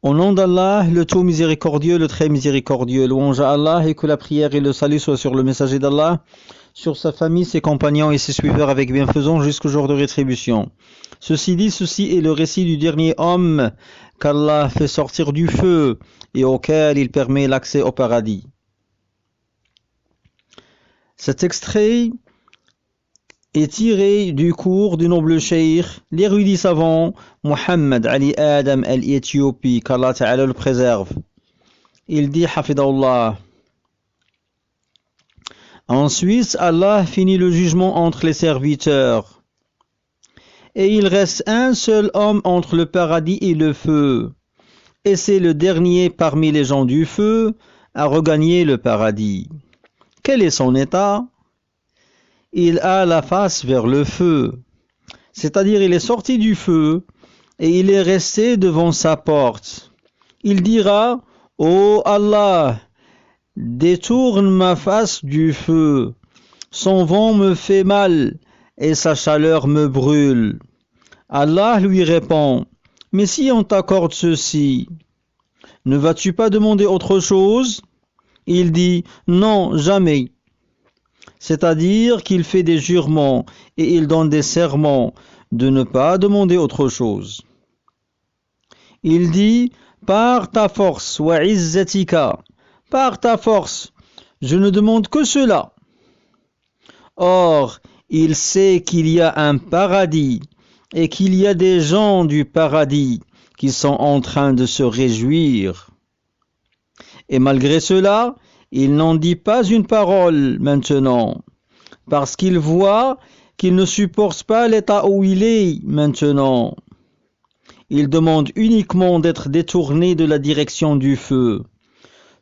Au nom d'Allah, le tout miséricordieux, le très miséricordieux, louange à Allah et que la prière et le salut soient sur le messager d'Allah, sur sa famille, ses compagnons et ses suiveurs avec bienfaisance jusqu'au jour de rétribution. Ceci dit, ceci est le récit du dernier homme qu'Allah fait sortir du feu et auquel il permet l'accès au paradis. Cet extrait est tiré du cours du noble cheikh, l'érudit savant Muhammad Ali Adam al-Éthiopie, qu'Allah Ta'ala le préserve. Il dit Hafidahullah. Ensuite, Allah finit le jugement entre les serviteurs. Et il reste un seul homme entre le paradis et le feu. Et c'est le dernier parmi les gens du feu à regagner le paradis. Quel est son état? Il a la face vers le feu. C'est-à-dire il est sorti du feu et il est resté devant sa porte. Il dira « Ô Allah, détourne ma face du feu. Son vent me fait mal et sa chaleur me brûle. » Allah lui répond « Mais si on t'accorde ceci, ne vas-tu pas demander autre chose ?» Il dit « Non, jamais. » C'est-à-dire qu'il fait des jurements et il donne des serments de ne pas demander autre chose. Il dit « Par ta force, wa izzatika, par ta force, je ne demande que cela. » Or, il sait qu'il y a un paradis et qu'il y a des gens du paradis qui sont en train de se réjouir. Et malgré cela, il n'en dit pas une parole maintenant, parce qu'il voit qu'il ne supporte pas l'état où il est maintenant. Il demande uniquement d'être détourné de la direction du feu,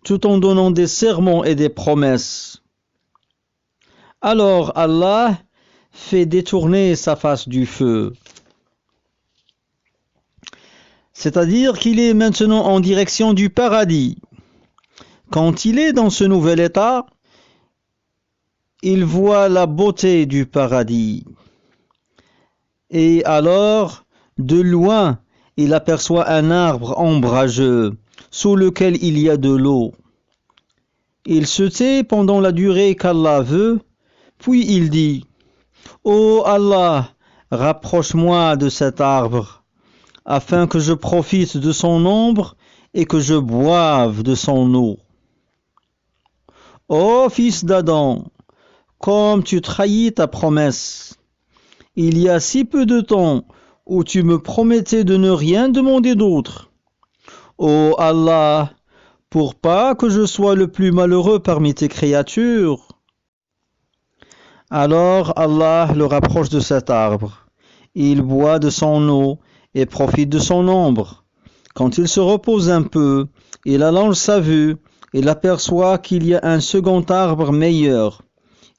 tout en donnant des serments et des promesses. Alors Allah fait détourner sa face du feu. C'est-à-dire qu'il est maintenant en direction du paradis. Quand il est dans ce nouvel état, il voit la beauté du paradis. Et alors, de loin, il aperçoit un arbre ombrageux, sous lequel il y a de l'eau. Il se tait pendant la durée qu'Allah veut, puis il dit « Ô Allah, rapproche-moi de cet arbre, afin que je profite de son ombre et que je boive de son eau. » Ô fils d'Adam, comme tu trahis ta promesse, il y a si peu de temps où tu me promettais de ne rien demander d'autre. Ô Allah, pour pas que je sois le plus malheureux parmi tes créatures. Alors Allah le rapproche de cet arbre. Il boit de son eau et profite de son ombre. Quand il se repose un peu, il allonge sa vue. Il aperçoit qu'il y a un second arbre meilleur.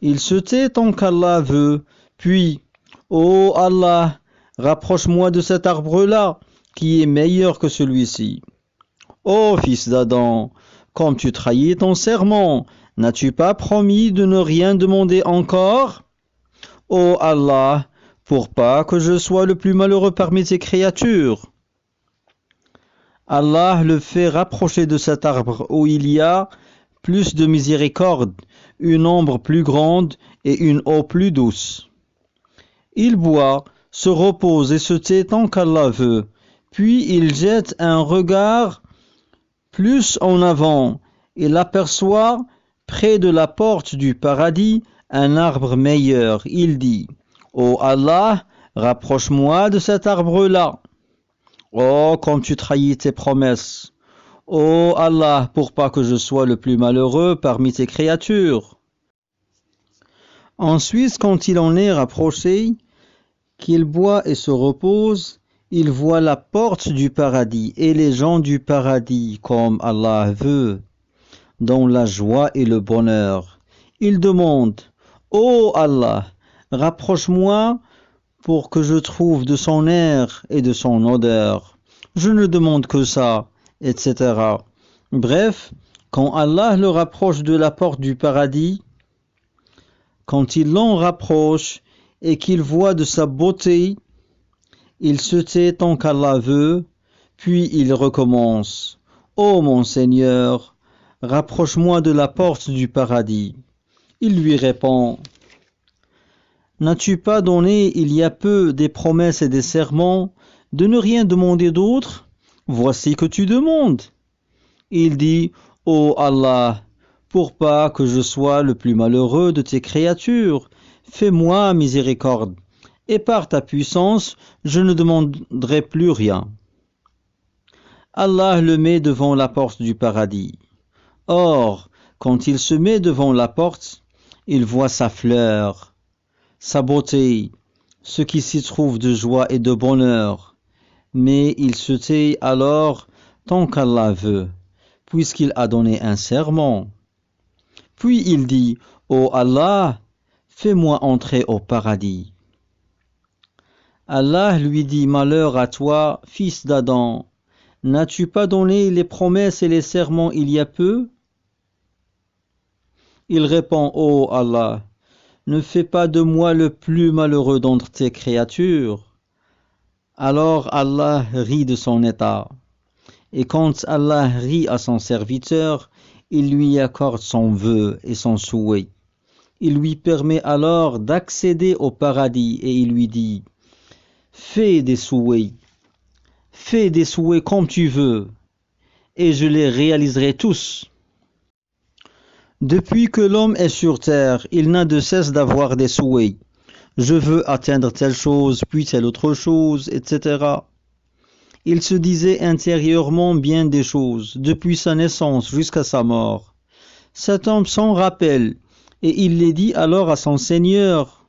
Il se tait tant qu'Allah veut, puis, ô Allah, rapproche-moi de cet arbre-là, qui est meilleur que celui-ci. Ô fils d'Adam, comme tu trahis ton serment, n'as-tu pas promis de ne rien demander encore? Ô Allah, pour pas que je sois le plus malheureux parmi tes créatures. Allah le fait rapprocher de cet arbre où il y a plus de miséricorde, une ombre plus grande et une eau plus douce. Il boit, se repose et se tait tant qu'Allah veut, puis il jette un regard plus en avant. Il aperçoit, près de la porte du paradis, un arbre meilleur. Il dit « Ô Allah, rapproche-moi de cet arbre-là. » Oh, comme tu trahis tes promesses. Oh Allah, pour pas que je sois le plus malheureux parmi tes créatures. Ensuite, quand il en est rapproché, qu'il boit et se repose, il voit la porte du paradis et les gens du paradis comme Allah veut, dans la joie et le bonheur. Il demande, ô Allah, rapproche-moi pour que je trouve de son air et de son odeur. Je ne demande que ça, etc. Bref, quand Allah le rapproche de la porte du paradis, quand il l'en rapproche et qu'il voit de sa beauté, il se tait tant qu'Allah veut, Puis il recommence. Ô mon Seigneur, rapproche-moi de la porte du paradis. Il lui répond. N'as-tu pas donné il y a peu des promesses et des serments de ne rien demander d'autre? Voici que tu demandes. Il dit, ô Allah, pour pas que je sois le plus malheureux de tes créatures, fais-moi miséricorde, et par ta puissance, je ne demanderai plus rien. Allah le met devant la porte du paradis. Or, quand il se met devant la porte, il voit sa fleur, sa beauté, ce qui s'y trouve de joie et de bonheur. Mais il se tait alors tant qu'Allah veut, puisqu'il a donné un serment. Puis il dit, ô Allah, fais-moi entrer au paradis. Allah lui dit, malheur à toi, fils d'Adam, n'as-tu pas donné les promesses et les serments il y a peu? Il répond, ô Allah, ne fais pas de moi le plus malheureux d'entre tes créatures. Alors Allah rit de son état. Et quand Allah rit à son serviteur, il lui accorde son vœu et son souhait. Il lui permet alors d'accéder au paradis et il lui dit, fais des souhaits comme tu veux, et je les réaliserai tous. Depuis que l'homme est sur terre, il n'a de cesse d'avoir des souhaits. Je veux atteindre telle chose, puis telle autre chose, etc. Il se disait intérieurement bien des choses, depuis sa naissance jusqu'à sa mort. Cet homme s'en rappelle, et il les dit alors à son Seigneur.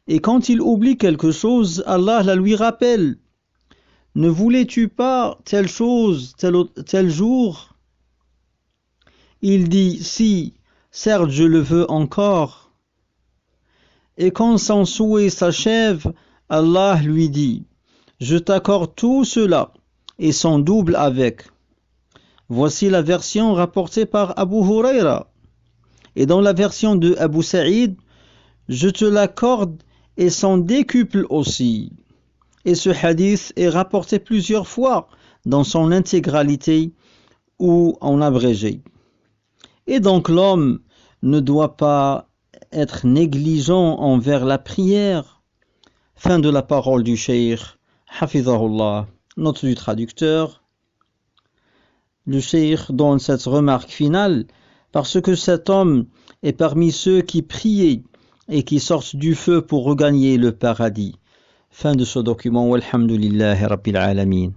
Et quand il oublie quelque chose, Allah la lui rappelle. Ne voulais-tu pas telle chose, tel jour? Il dit, si, certes je le veux encore. Et quand son souhait s'achève, Allah lui dit, je t'accorde tout cela, et son double avec. Voici la version rapportée par Abu Huraira. Et dans la version de Abu Saïd, je te l'accorde et son décuple aussi. Et ce hadith est rapporté plusieurs fois dans son intégralité ou en abrégé. Et donc l'homme ne doit pas être négligent envers la prière. Fin de la parole du cheikh, hafizahullah, note du traducteur. Le cheikh donne cette remarque finale parce que cet homme est parmi ceux qui priaient et qui sortent du feu pour regagner le paradis. Fin de ce document, walhamdulillahi rabbil alamin.